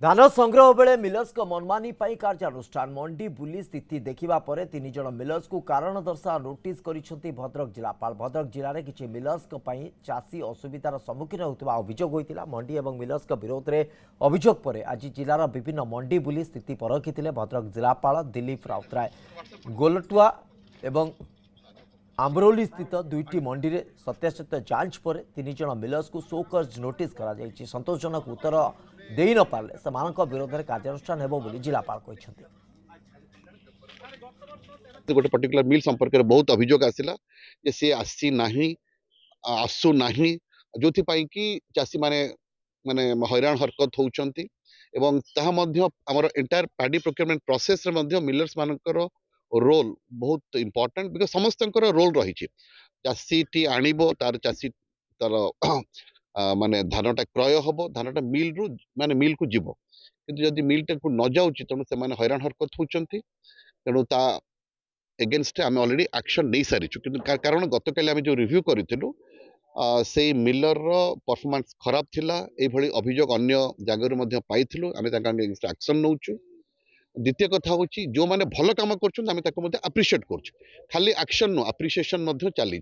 धान संग्रह बेले मिलर्स को मनमानी पाई कार्यानुष्ठान मंडी बुली स्थिति देखा पर 3 जन मिलर्स को कारण दर्शा नोटिस करिसेंती भद्रक जिलापाल। भद्रक जिले में किसी मिलर्स चाषी असुविधार सम्मुखीन होता अभियोग होता मंडी और मिलर्स विरोध में अभियोग पर आज जिलार विभिन्न मंडी बुली स्थिति परखिले भद्रक जिलापाल दिलीप राउतराय। गोलटुआ एवं आम्बरौली स्थित दुईटी मंडी में सत्यासत्य जांच पर 3 जन मिलर्स को शोकज नोटिस करा संतोषजनक उत्तर दे न पारे से विरोध में कार्यानुष्ठान हेबो बोली जिलापाल कहते। गोटे पर्टिकुलर मिल संपर्क में बहुत अभियोग आसिला जे सी आसी नाही आसु नाही जोथि पई कि चासी माने माने हैरान हरकत होउचंती एवं ताहा मध्य हमर एंटायर पैडी प्रोक्योरमेंट प्रोसेस रे मध्य मिलर्स मानकर रोल बहुत इंपोर्टेंट बिकॉज समस्तंकर रोल रही चासी टी आनिबो तार चासी तार माने धानटा क्रय हम धानटा मिल रु माने मिल को जीव किंतु जदि मिल टा को न जाउची तेणु से माने हैरान हरकत होउचंती तेणु ता एगेन्स्ट आम अलरेडी एक्शन नहीं सारीचु कि कारण गतकाली आम जो रिव्यू करूँ से मिलर परफॉर्मेंस खराब थिला एभली अभियोग अन्य जगह पाइलु आम एक्शन नौचु। द्वितीय कथा हूँ जो मैंने भल कम कर आप्रिशिएट कर खाली एक्शन नो आप्रिसिएशन चली